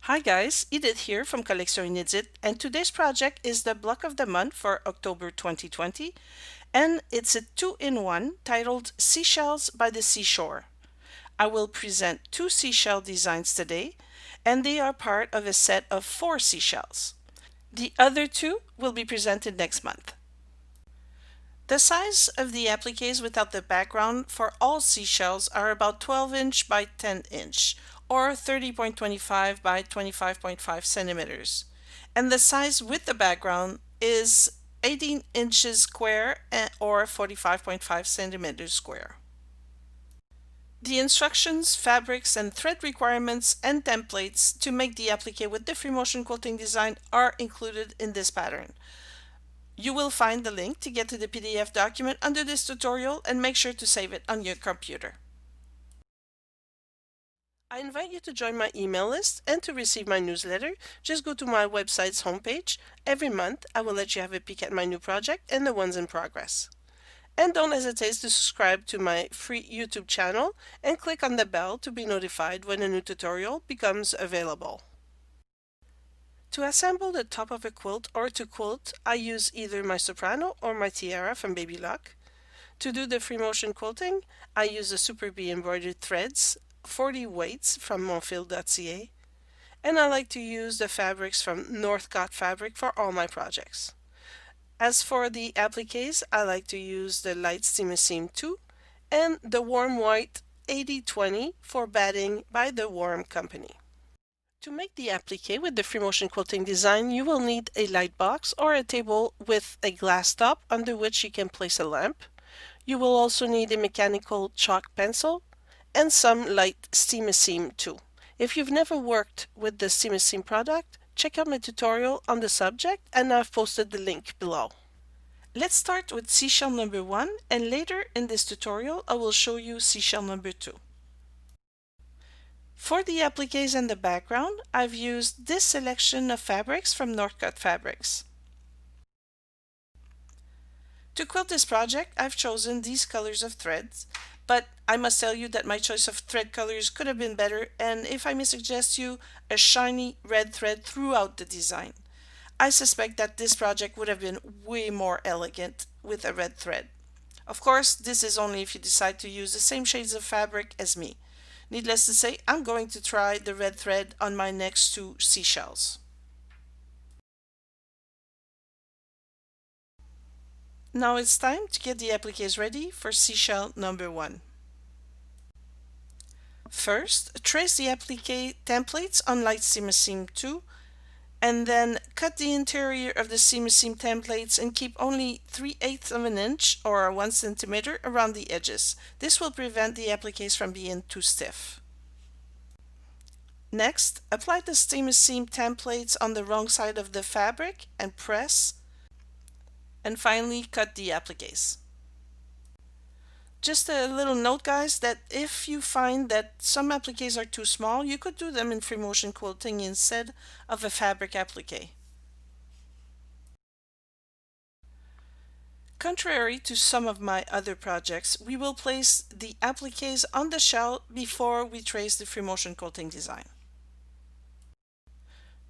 Hi guys, Inédith here from Collection Inédith, and today's project is the block of the month for October 2020, and it's a 2-in-1 titled Seashells by the Seashore. I will present 2 seashell designs today, and they are part of a set of 4 seashells. The other 2 will be presented next month. The size of the appliques without the background for all seashells are about 12 inch by 10 inch or 30.25 by 25.5 centimeters. And the size with the background is 18 inches square or 45.5 centimeters square. The instructions, fabrics, and thread requirements and templates to make the applique with the free motion quilting design are included in this pattern. You will find the link to get to the PDF document under this tutorial and make sure to save it on your computer. I invite you to join my email list and to receive my newsletter. Just go to my website's homepage. Every month I will let you have a peek at my new project and the ones in progress. And don't hesitate to subscribe to my free YouTube channel and click on the bell to be notified when a new tutorial becomes available. To assemble the top of a quilt or to quilt, I use either my soprano or my tiara from Baby Lock. To do the free motion quilting, I use the Super Bee embroidered threads, 40 weights from monfil.ca, and I like to use the fabrics from Northcott Fabric for all my projects. As for the appliques, I like to use the light Steam Seam 2 and the warm white 80-20 for batting by the Warm Company. To make the applique with the free motion quilting design, you will need a light box or a table with a glass top under which you can place a lamp. You will also need a mechanical chalk pencil and some light Steam Seam too. If you've never worked with the Steam Seam product, check out my tutorial on the subject and I've posted the link below. Let's start with seashell number 1, and later in this tutorial I will show you seashell number 2. For the appliques and the background, I've used this selection of fabrics from Northcott Fabrics. To quilt this project, I've chosen these colors of threads, but I must tell you that my choice of thread colors could have been better, and if I may suggest you a shiny red thread throughout the design. I suspect that this project would have been way more elegant with a red thread. Of course, this is only if you decide to use the same shades of fabric as me. Needless to say, I'm going to try the red thread on my next 2 seashells. Now it's time to get the appliques ready for seashell number 1. First, trace the applique templates on light Steam Seam 2, and then cut the interior of the Steam Seam templates and keep only 3/8 of an inch or 1 centimeter around the edges. This will prevent the appliques from being too stiff. Next, apply the Steam Seam templates on the wrong side of the fabric and press, and finally cut the appliques. Just a little note, guys, that if you find that some appliques are too small, you could do them in free motion quilting instead of a fabric applique. Contrary to some of my other projects, we will place the appliques on the shell before we trace the free motion quilting design.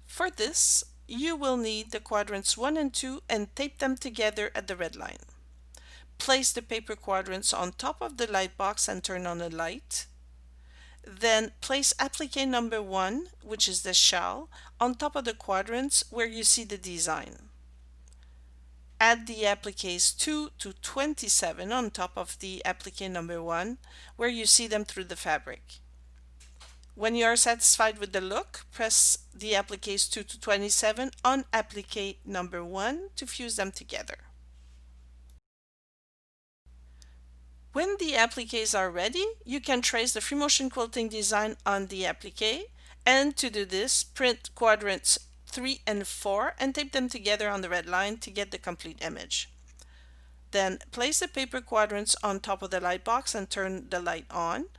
For this, you will need the quadrants 1 and 2 and tape them together at the red line. Place the paper quadrants on top of the light box and turn on the light. Then place applique number 1, which is the shell, on top of the quadrants where you see the design. Add the appliques 2 to 27 on top of the applique number 1, where you see them through the fabric. When you are satisfied with the look, press the appliques 2 to 27 on applique number 1 to fuse them together. When the appliques are ready, you can trace the free motion quilting design on the applique, and to do this, print quadrants 3 and 4 and tape them together on the red line to get the complete image. Then place the paper quadrants on top of the light box and turn the light on.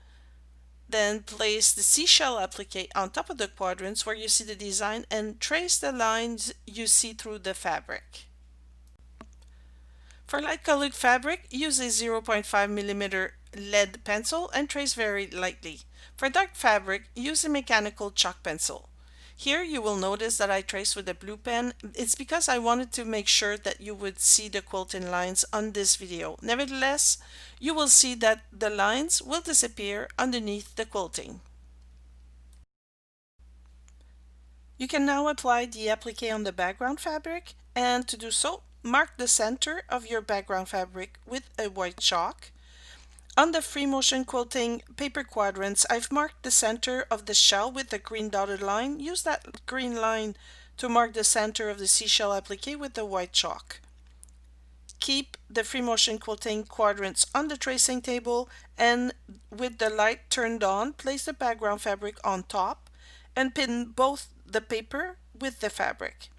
Then place the seashell applique on top of the quadrants where you see the design and trace the lines you see through the fabric. For light colored fabric, use a 0.5mm lead pencil and trace very lightly. For dark fabric, use a mechanical chalk pencil. Here you will notice that I traced with a blue pen. It's because I wanted to make sure that you would see the quilting lines on this video. Nevertheless, you will see that the lines will disappear underneath the quilting. You can now apply the applique on the background fabric, and to do so, mark the center of your background fabric with a white chalk. On the free motion quilting paper quadrants, I've marked the center of the shell with a green dotted line. Use that green line to mark the center of the seashell applique with the white chalk. Keep the free motion quilting quadrants on the tracing table, and with the light turned on, place the background fabric on top and pin both the paper with the fabric.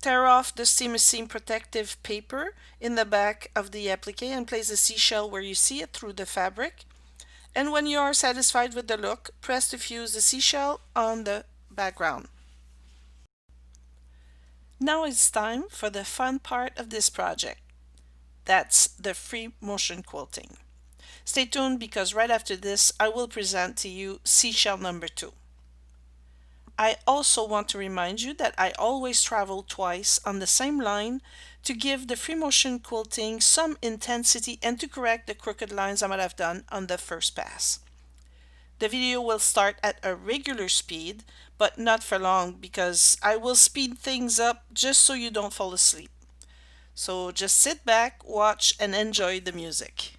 Tear off the seam protective paper in the back of the applique and place the seashell where you see it through the fabric. And when you are satisfied with the look, press to fuse the seashell on the background. Now it's time for the fun part of this project. That's the free motion quilting. Stay tuned because right after this I will present to you seashell number 2. I also want to remind you that I always travel twice on the same line to give the free motion quilting some intensity and to correct the crooked lines I might have done on the first pass. The video will start at a regular speed, but not for long because I will speed things up just so you don't fall asleep. So just sit back, watch, and enjoy the music.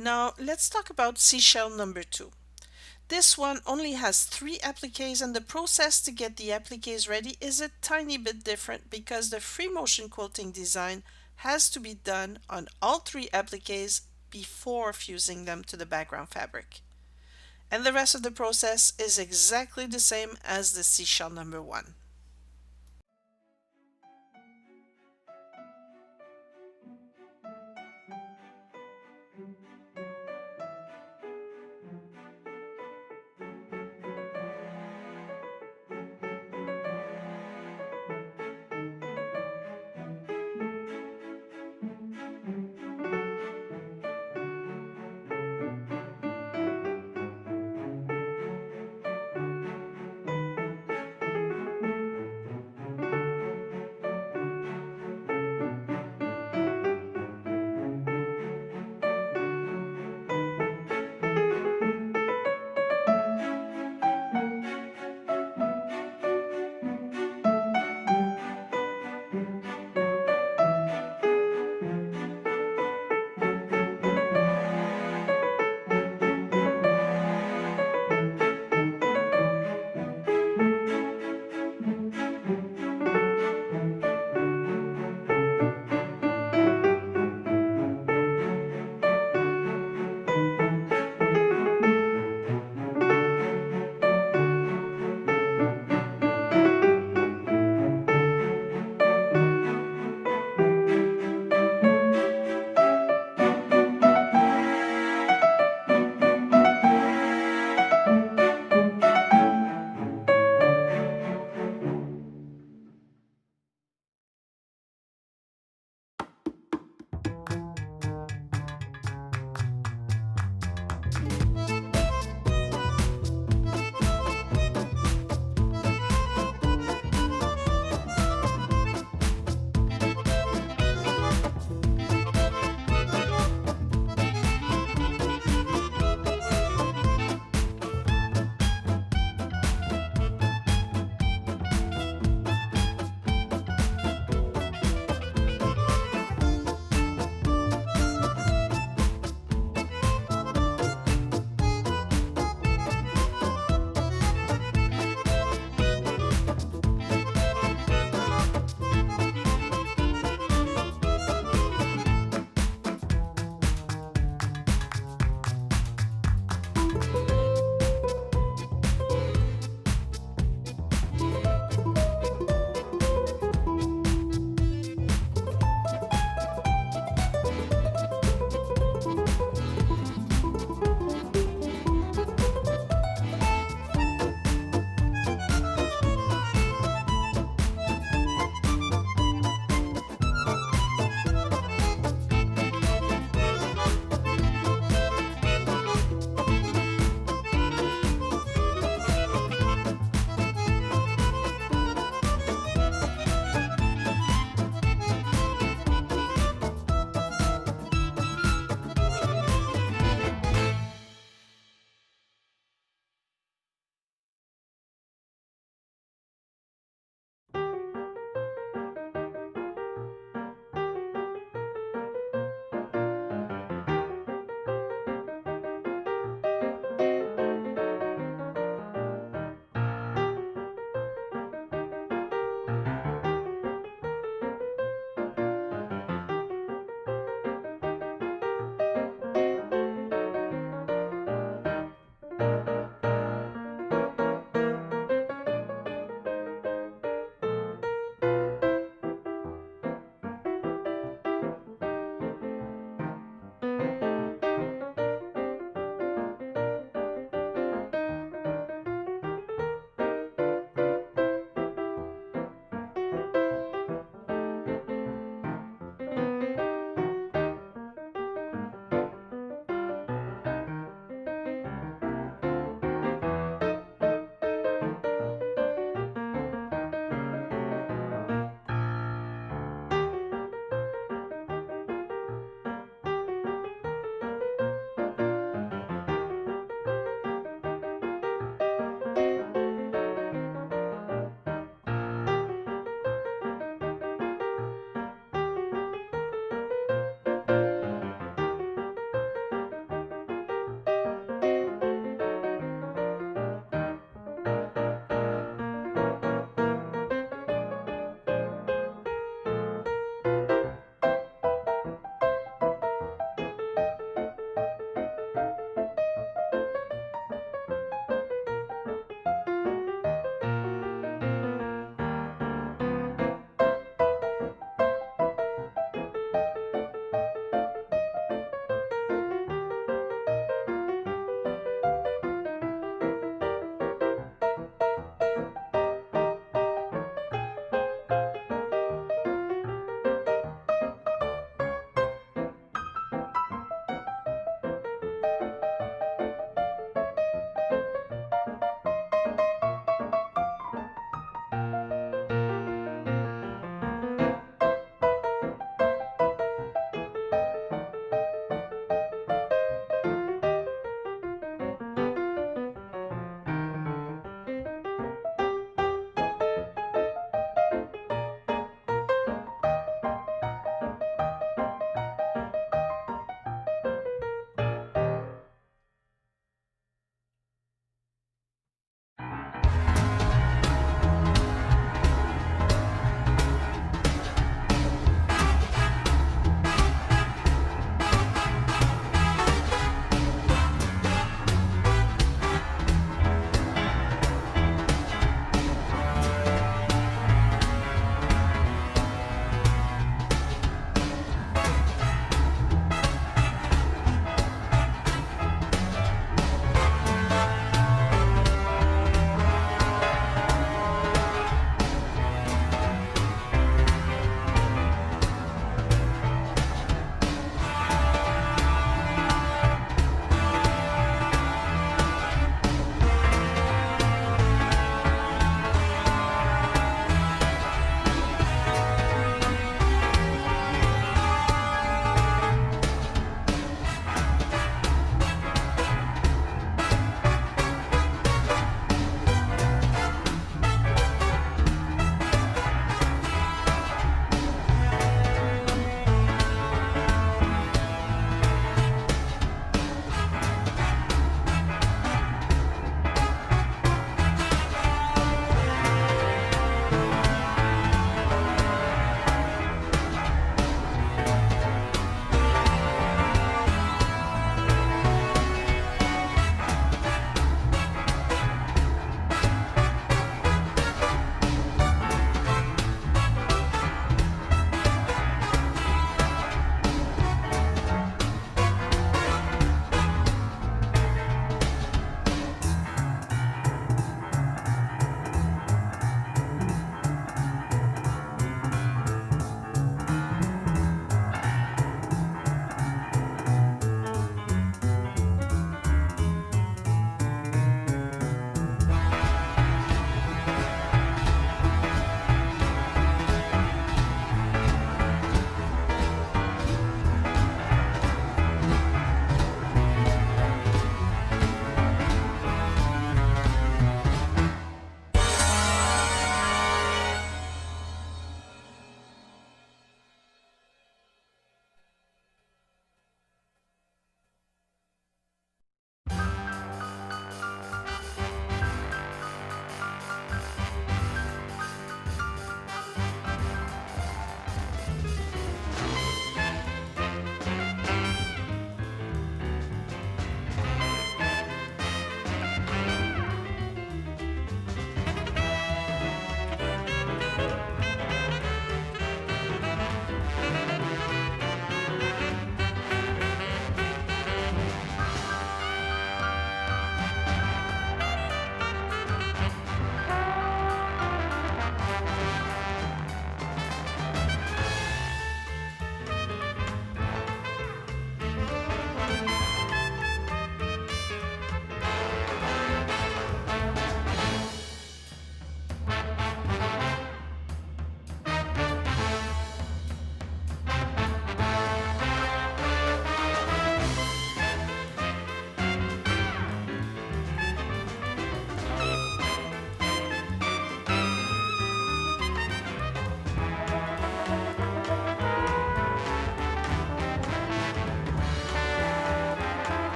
Now let's talk about Seashell number 2. This one only has 3 appliques, and the process to get the appliques ready is a tiny bit different because the free motion quilting design has to be done on all 3 appliques before fusing them to the background fabric. And the rest of the process is exactly the same as the Seashell number 1.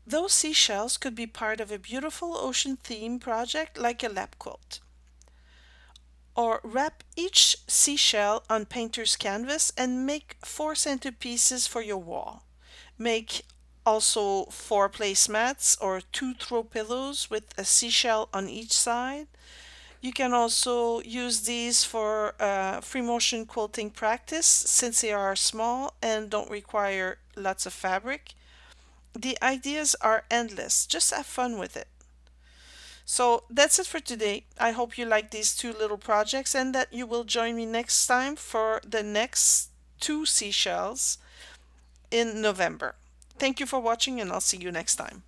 Those seashells could be part of a beautiful ocean theme project like a lap quilt. Or wrap each seashell on painter's canvas and make 4 centerpieces for your wall. Make also 4 placemats or 2 throw pillows with a seashell on each side. You can also use these for free motion quilting practice since they are small and don't require lots of fabric. The ideas are endless. Just have fun with it. So that's it for today. I hope you like these 2 little projects and that you will join me next time for the next 2 seashells in November. Thank you for watching and I'll see you next time.